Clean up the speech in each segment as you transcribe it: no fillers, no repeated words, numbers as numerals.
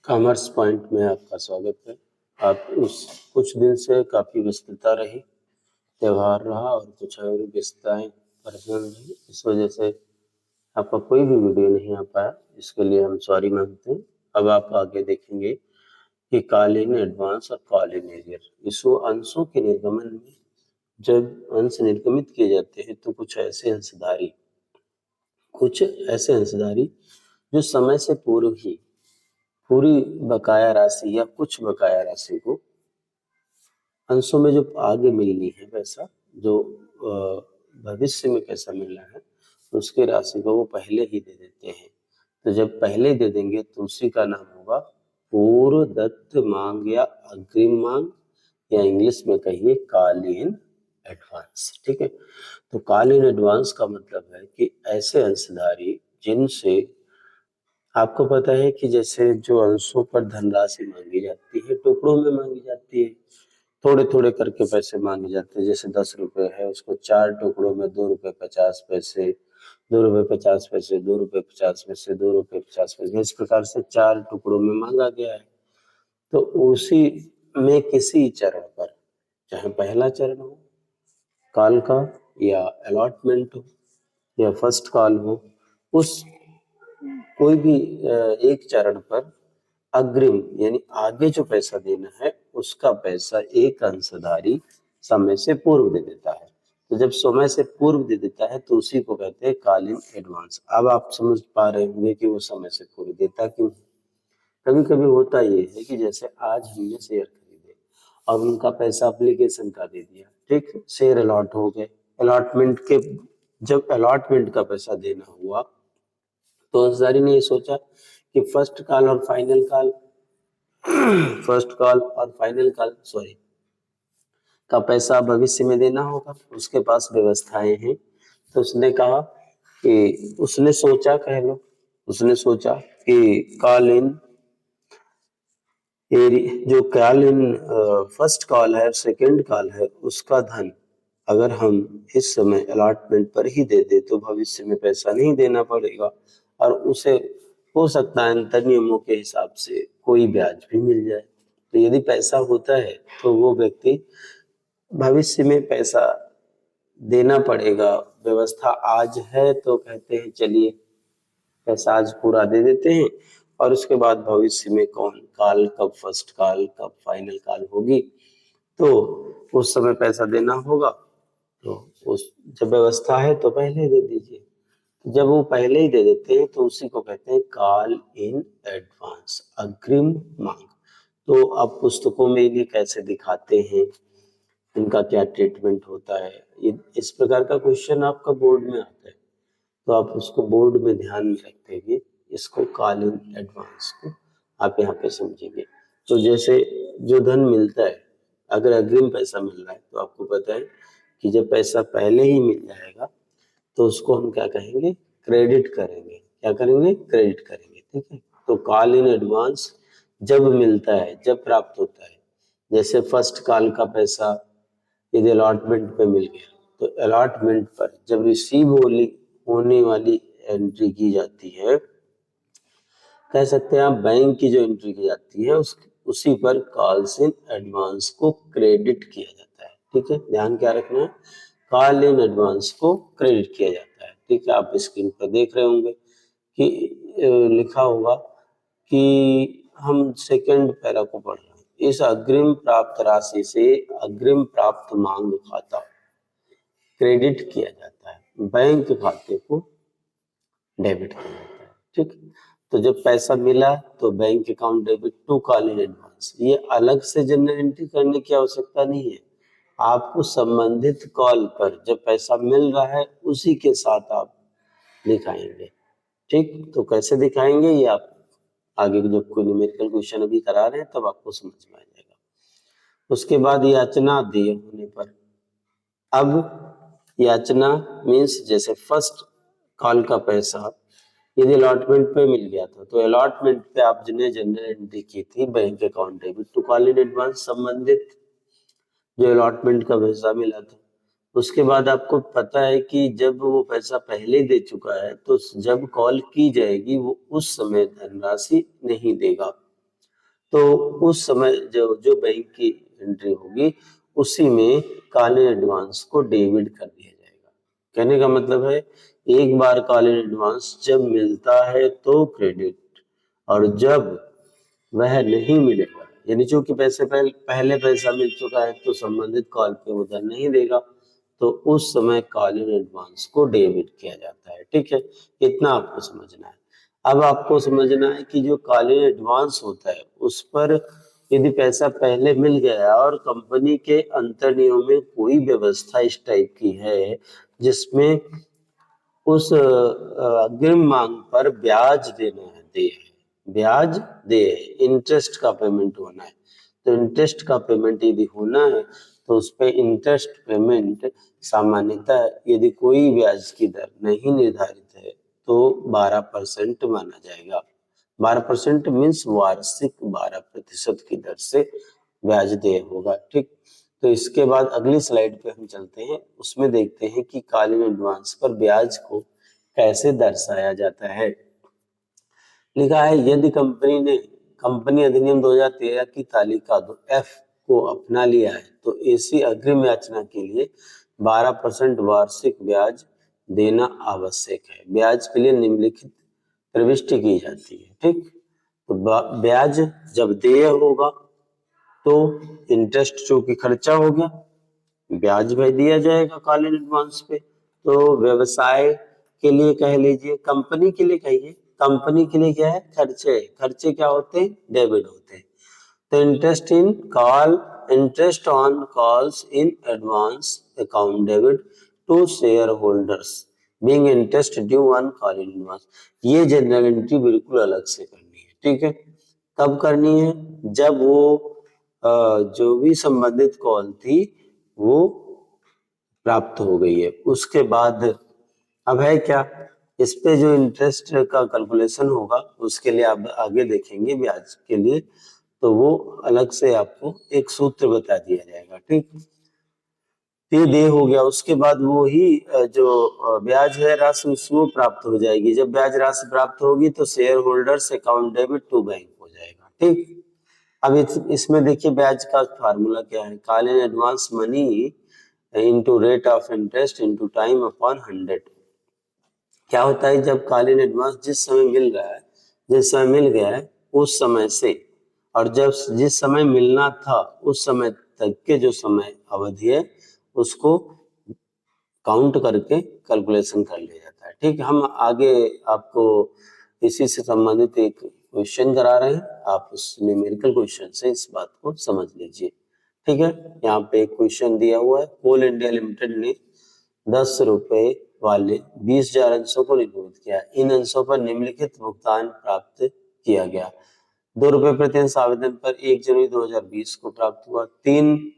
Commerce point में आपका स्वागत है। आप उस कुछ दिन से काफ़ी व्यस्तता रही, त्योहार रहा और कुछ और व्यस्तताएं पर्सनल रही, इस वजह से आपका कोई भी वीडियो नहीं आ पाया। इसके लिए हम सॉरी मांगते हैं। अब आप आगे देखेंगे कि कॉल इन एडवांस और कॉल इन एरियर इस अंशों के निर्गमन में जब अंश निर्गमित किए जाते हैं तो कुछ ऐसे अंशधारी जो समय से पूर्व ही पूरी बकाया राशि या कुछ बकाया राशि को अंशों में जो आगे मिलनी है पैसा, जो भविष्य में पैसा मिलना है, उसकी राशि को वो पहले ही दे देते हैं। तो जब पहले दे देंगे तो उसी का नाम होगा पूर्व दत्त मांग या अग्रिम मांग, या इंग्लिश में कहिए कॉल इन एडवांस। ठीक है। तो कॉल इन एडवांस का मतलब है कि ऐसे अंशधारी जिनसे आपको पता है कि जैसे जो अंशों पर धनराशि मांगी जाती है टुकड़ों में मांगी जाती है, थोड़े थोड़े करके पैसे मांगे जाते हैं। जैसे 10 रुपए है, उसको 4 टुकड़ों में 2 रुपए 50 पैसे, 2 रुपए 50 पैसे, 2 रुपए 50 पैसे, 2 रुपए 50 पैसे, इस प्रकार से 4 टुकड़ों में मांगा गया है। तो उसी में किसी चरण पर, चाहे पहला चरण हो काल का, या अलॉटमेंट हो, या फर्स्ट कॉल हो, उस कोई भी एक चरण पर अग्रिम यानी आगे जो पैसा देना है उसका पैसा एक अंशधारी समय से पूर्व दे देता है। तो जब समय से पूर्व दे देता है तो उसी को कहते हैं कॉल इन एडवांस। अब आप समझ पा रहे होंगे कि वो समय से पूर्व देता क्यों है। कभी कभी होता ये है कि जैसे आज हमने शेयर खरीदे और उनका पैसा एप्लीकेशन का दे दिया, ठीक, शेयर अलॉट हो गए। अलॉटमेंट के जब अलॉटमेंट का पैसा देना हुआ तो अंसारी ने ये सोचा कि फर्स्ट कॉल और फाइनल कॉल का पैसा भविष्य में देना होगा, उसके पास व्यवस्थाएं हैं। तो उसने कहा कि उसने सोचा कि कॉल इन फर्स्ट कॉल है, सेकंड कॉल है, उसका धन अगर हम इस समय अलॉटमेंट पर ही दे दे तो भविष्य में पैसा नहीं देना पड़ेगा और उसे हो सकता है अंतर नियमों के हिसाब से कोई ब्याज भी मिल जाए। तो यदि पैसा होता है तो वो व्यक्ति भविष्य में पैसा देना पड़ेगा, व्यवस्था आज है तो कहते हैं चलिए पैसा आज पूरा दे देते हैं, और उसके बाद भविष्य में कौन काल कब फर्स्ट काल कब फाइनल काल होगी तो उस समय पैसा देना होगा। तो उस जब व्यवस्था है तो पहले दे दीजिए। जब वो पहले ही दे देते हैं तो उसी को कहते हैं कॉल इन एडवांस, अग्रिम मांग। तो आप पुस्तकों में इन्हें कैसे दिखाते हैं, इनका क्या ट्रीटमेंट होता है, ये इस प्रकार का क्वेश्चन आपका बोर्ड में आता है तो आप उसको बोर्ड में ध्यान में रखते हुए इसको कॉल इन एडवांस को आप यहाँ पे समझेंगे। तो जैसे जो धन मिलता है, अगर अग्रिम पैसा मिल रहा है तो आपको पता है कि जब पैसा पहले ही मिल जाएगा तो उसको हम क्या कहेंगे, क्रेडिट करेंगे। क्या करेंगे, क्रेडिट करेंगे। ठीक है। तो कॉल इन एडवांस जब मिलता है, जब प्राप्त होता है, जैसे फर्स्ट कॉल का पैसा यदि अलॉटमेंट पे मिल गया तो अलॉटमेंट पर जब होने वाली एंट्री की जाती है, कह सकते हैं आप बैंक की जो एंट्री की जाती है उसी पर कॉल्स इन एडवांस को क्रेडिट किया जाता है। ठीक है, ध्यान क्या रखना है, कॉल इन एडवांस को क्रेडिट किया जाता है। ठीक है, आप स्क्रीन पर देख रहे होंगे कि लिखा होगा कि हम सेकंड पैरा को पढ़ रहे हैं। इस अग्रिम प्राप्त राशि से अग्रिम प्राप्त मांग खाता क्रेडिट किया जाता है, बैंक खाते को डेबिट किया जाता है। ठीक, तो जब पैसा मिला तो bank account debit to call in advance, ये अलग से जनरल एंट्री करने की आवश्यकता नहीं है। आपको संबंधित कॉल पर जब पैसा मिल रहा है उसी के साथ आप दिखाएंगे। ठीक, तो कैसे दिखाएंगे ये आप आगे जब कोई न्यूमेरिकल क्वेश्चन अभी करा रहे हैं तब आपको समझ में आ जाएगा। उसके बाद याचना देय होने पर, अब याचना मीन्स जैसे फर्स्ट कॉल का पैसा यदि अलॉटमेंट पे मिल गया था तो अलॉटमेंट पे आपने जनरल एंट्री की थी bank account debit to call in advance, संबंधित जो अलॉटमेंट का पैसा मिला था। उसके बाद आपको पता है कि जब वो पैसा पहले दे चुका है तो जब कॉल की जाएगी वो उस समय धनराशि नहीं देगा, तो उस समय जो बैंक की एंट्री होगी उसी में कॉल एडवांस को डेबिट कर दिया जाएगा। कहने का मतलब है एक बार कॉल एडवांस जब मिलता है तो क्रेडिट, और जब वह नहीं मिलेगा यानी चूंकि पैसे पहले पैसा मिल चुका है तो संबंधित कॉल पे उधर नहीं देगा, तो उस समय कॉल इन एडवांस को डेबिट किया जाता है। ठीक है, इतना आपको समझना है। अब आपको समझना है कि जो कॉल इन एडवांस होता है उस पर यदि पैसा पहले मिल गया और कंपनी के अंतर्नियम में कोई व्यवस्था इस टाइप की है जिसमें उस अग्रिम मांग पर ब्याज देना है, ब्याज दे, इंटरेस्ट का पेमेंट होना है, तो इंटरेस्ट का पेमेंट यदि होना है तो उस पे इंटरेस्ट पेमेंट सामान्यतः यदि कोई ब्याज की दर नहीं निर्धारित है तो 12% माना जाएगा। 12% मीन्स वार्षिक 12% की दर से ब्याज देय होगा। ठीक, तो इसके बाद अगली स्लाइड पे हम चलते हैं, उसमें देखते हैं कि कॉल इन एडवांस पर ब्याज को कैसे दर्शाया जाता है। लिखा है यदि कंपनी अधिनियम 2013 की तालिका 2F को अपना लिया है तो ऐसी अग्रिम याचना के लिए 12% वार्षिक ब्याज देना आवश्यक है। ब्याज के लिए निम्नलिखित प्रविष्टि की जाती है। ठीक, तो ब्याज जब देय होगा तो इंटरेस्ट चूंकि खर्चा हो गया, ब्याज भाई दिया जाएगा कॉल इन एडवांस पे। तो व्यवसाय के लिए कह लीजिए, कंपनी के लिए कहिए, कंपनी के लिए क्या है, खर्चे, खर्चे क्या होते हैं, डेबिट होते हैं। तो interest on calls in advance account debit to share holders being interest due on call in advance. ये जनरल एंट्री बिल्कुल अलग से करनी है। ठीक है, कब करनी है, जब वो जो भी संबंधित कॉल थी वो प्राप्त हो गई है, उसके बाद अब है क्या, इस पे जो इंटरेस्ट का कैलकुलेशन होगा उसके लिए आप आगे देखेंगे ब्याज के लिए, तो वो अलग से आपको एक सूत्र बता दिया जाएगा। ठीक, ये दे हो गया, उसके बाद वो ही जो ब्याज है राशि उसको प्राप्त हो जाएगी। जब ब्याज राशि प्राप्त होगी तो share holders account debit to bank हो जाएगा। ठीक, अब इसमें देखिए ब्याज का फार्मूला क्या है, call in advance money into rate of interest into time upon 100। क्या होता है, जब कॉल इन एडवांस जिस समय मिल रहा है, जिस समय मिल गया है उस समय से, और जब जिस समय मिलना था उस समय तक के जो समय अवधि है उसको काउंट करके कैलकुलेशन कर लिया जाता है। ठीक, हम आगे आपको इसी से संबंधित एक क्वेश्चन करा रहे हैं, आप उस न्यूमेरिकल क्वेश्चन से इस बात को समझ लीजिए। ठीक है, यहाँ पे एक क्वेश्चन दिया हुआ है, कोल इंडिया लिमिटेड ने 10 रुपए वाले 20,000 अंशों को निगमित किया, इन अंशों पर निम्नलिखित भुगतान प्राप्त किया गया। 2 रुपए प्रति अंश आवेदन पर 1 जनवरी 2020 को प्राप्त हुआ, 3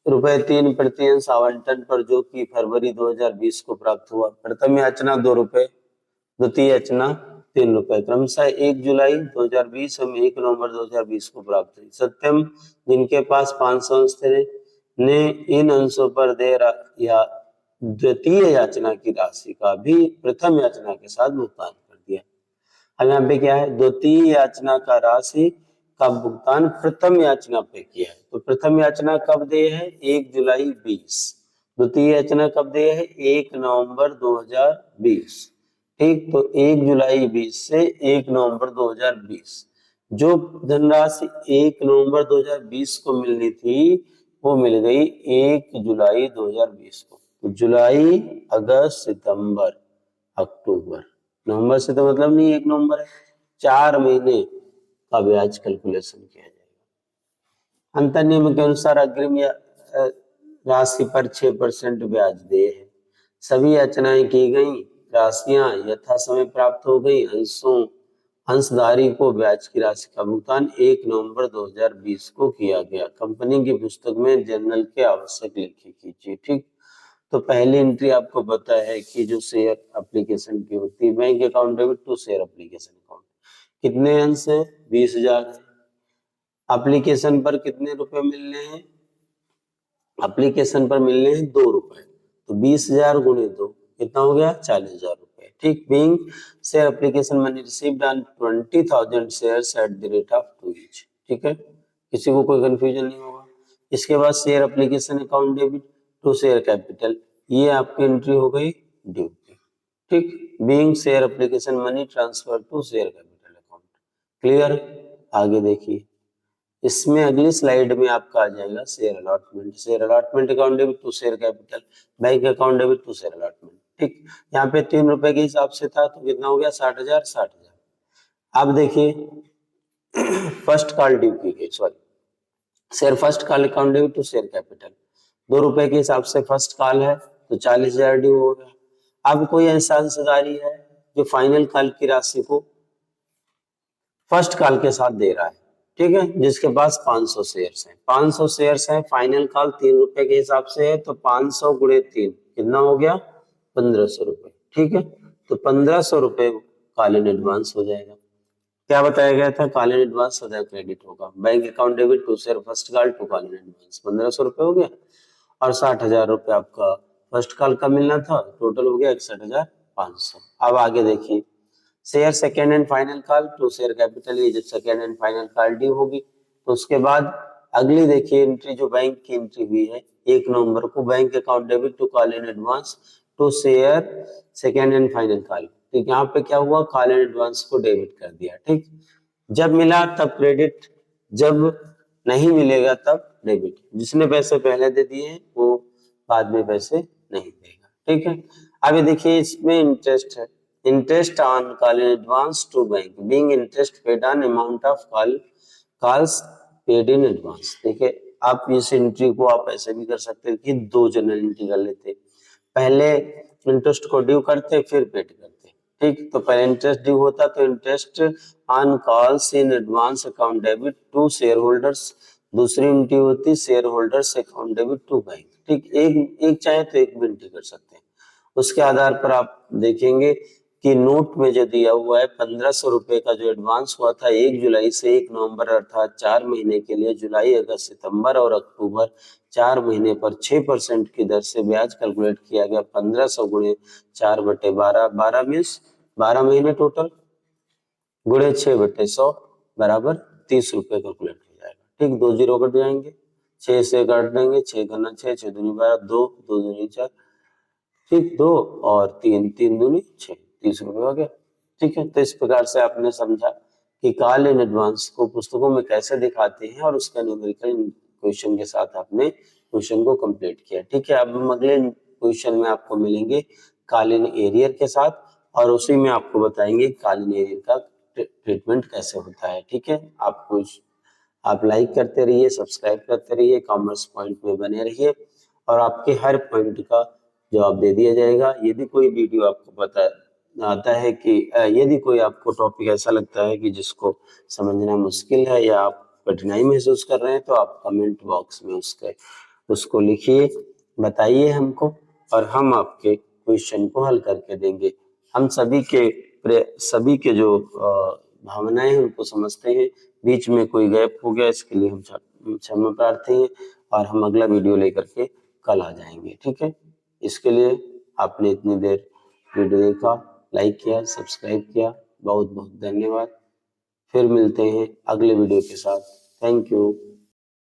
रुपए 3 प्रति अंश आवंटन पर जो कि फरवरी 2020 को प्राप्त हुआ। प्रथम याचना 2 रुपए, द्वितीय याचना 3 रुपए, क्रमशः 1 जुलाई 2020 एवं 1 नवंबर 2020 को प्राप्त हुई। सत्यम जिनके पास 500 अंश थे ने इन अंशों पर दे या द्वितीय याचना की राशि का भी प्रथम याचना के साथ भुगतान कर दिया। अब यहाँ पे क्या है, द्वितीय याचना का राशि का भुगतान प्रथम याचना पे किया है, तो प्रथम याचना कब दे है, 1 जुलाई 20, द्वितीय याचना कब दे है, 1 नवंबर 2020। ठीक, तो 1 जुलाई 20 से 1 नवंबर 2020 जो धनराशि 1 नवंबर 2020 को मिलनी थी वो मिल गई 1 जुलाई 2020 को। तो जुलाई, अगस्त, सितंबर, अक्टूबर, नवंबर से तो मतलब नहीं 1 नवंबर है, 4 महीने का ब्याज कैलकुलेशन किया जाएगा। अंतर्नियम के अनुसार अग्रिम राशि पर 6% ब्याज दे है। सभी याचनाएं की गई, राशियां यथा समय प्राप्त हो गई, अंशधारी को ब्याज की राशि का भुगतान 1 नवंबर 2020 को किया गया। कंपनी की पुस्तक में जर्नल के आवश्यक लेखे कीजिए। ठीक, तो पहली एंट्री आपको पता है कि जो शेयर एप्लीकेशन की होती है, bank account debit to share application account, कितने अंश है, 20,000 है। एप्लीकेशन पर कितने रुपए मिलने हैं, एप्लीकेशन पर मिलने हैं 2 रुपए, तो 20,000 गुणे 2 कितना हो गया, 40,000 रुपए। रुपए, ठीक। Being share application money received on 20,000 shares at the rate of 2 each, ठीक है, किसी को कोई कंफ्यूजन नहीं होगा। इसके बाद share application account debit to share capital, ये आपकी एंट्री हो गई ड्यू की, ठीक। Being share application money transfer to share capital account, clear. आगे देखिए, इसमें अगली स्लाइड में आपका आ जाएगा share allotment account debit to share capital, bank account debit to share allotment, ठीक। यहाँ पे 3 रुपए के हिसाब से था तो कितना हो गया 60,000। अब देखिए फर्स्ट कॉल ड्यू की गई, sorry, share first call account debit to share capital, 2 रुपए के हिसाब से फर्स्ट कॉल है तो 40,000 ड्यू हो गया। अब कोई ऐसा हिस्सेदारी है जो फाइनल कॉल की राशि को फर्स्ट कॉल के साथ दे रहा है, ठीक है, जिसके पास 500 शेयर्स हैं, 500 शेयर्स हैं, फाइनल कॉल 3 रुपए के हिसाब से है तो 500 गुणे 3 कितना हो गया 1500 रुपए, ठीक है। तो 1500 रुपए कॉल इन एडवांस हो जाएगा। क्या बताया गया था, कॉल इन एडवांस सदैव क्रेडिट होगा। Bank account debit to share first call to call in advance, 1500 रुपए हो गया और 60,000 रुपए आपका फर्स्ट कॉल का मिलना था, टोटल हो गया 61,500। अब आगे देखिए, share second and final call to share capital, ये जब second and final call due होगी तो उसके बाद अगली देखिए एंट्री जो बैंक की एंट्री हुई है 1 नवंबर को, bank account debit to call in advance to share second and final call, ठीक। यहाँ पे क्या हुआ, कॉल इन एडवांस को डेबिट कर दिया, ठीक। जब मिला तब क्रेडिट, जब नहीं मिलेगा तब डेबिट। जिसने पैसे पहले दे दिए वो बाद में पैसे नहीं देगा, ठीक है। अभी देखिए इसमें इंटरेस्ट है, interest on call in advance to bank, being interest paid on amount of calls paid in advance। देखिए आप इस एंट्री को आप ऐसे भी कर सकते हैं कि 2 जनरल एंट्री कर लेते, पहले इंटरेस्ट को ड्यू करते फिर पेड करते, ठीक। तो पहले इंटरेस्ट ड्यू होता तो interest on calls in advance account debit to share holders, दूसरी एंट्री होती share holders account debit to bank, ठीक। एक चाहे तो एक भी एंट्री कर सकते हैं। उसके आधार पर आप देखेंगे कि नोट में जो दिया हुआ है 1500 रुपए का जो एडवांस हुआ था 1 जुलाई से 1 नवंबर अर्थात 4 महीने के लिए, जुलाई अगस्त सितंबर और अक्टूबर 4 महीने पर 6% की दर से ब्याज कैलकुलेट किया गया। 1500 गुणे 4/12, 12 मीन्स 12 महीने टोटल, गुणे 6/100 बराबर 30 रुपए कैलकुलेट हो जाएगा, ठीक। 2 जीरो कट जाएंगे, 6 से काट देंगे, 6 गुना 6, 6 दूनी 12, 2 2 दूनी 4, ठीक, 2 और 3 3 दूनी 6, 30 रुपए हो गया, ठीक है। तो इस प्रकार से आपने समझा कि कॉल इन एडवांस को पुस्तकों में कैसे दिखाते हैं और उसका न्यूमेरिकल क्वेश्चन के साथ आपने क्वेश्चन को कंप्लीट किया, ठीक है। अब हम अगले क्वेश्चन में आपको मिलेंगे कॉल इन एरियर के साथ और उसी में आपको बताएंगे कॉल इन एरियर का ट्रीटमेंट कैसे होता है, ठीक है। आप लाइक करते रहिए, सब्सक्राइब करते रहिए, कॉमर्स पॉइंट में बने रहिए और आपके हर पॉइंट का जवाब दे दिया जाएगा। यदि कोई वीडियो आपको पता आता है कि यदि कोई आपको टॉपिक ऐसा लगता है कि जिसको समझना मुश्किल है या आप कठिनाई महसूस कर रहे हैं तो आप कमेंट बॉक्स में उसको लिखिए, बताइए हमको और हम आपके क्वेश्चन को हल करके देंगे। हम सभी के जो भावनाएं हैं उनको समझते हैं, बीच में कोई गैप हो गया इसके लिए हम क्षमा प्रार्थी हैं और हम अगला वीडियो लेकर के कल आ जाएंगे, ठीक है। इसके लिए आपने इतनी देर वीडियो देखा, लाइक किया, सब्सक्राइब किया, बहुत बहुत धन्यवाद। फिर मिलते हैं अगले वीडियो के साथ। Thank you.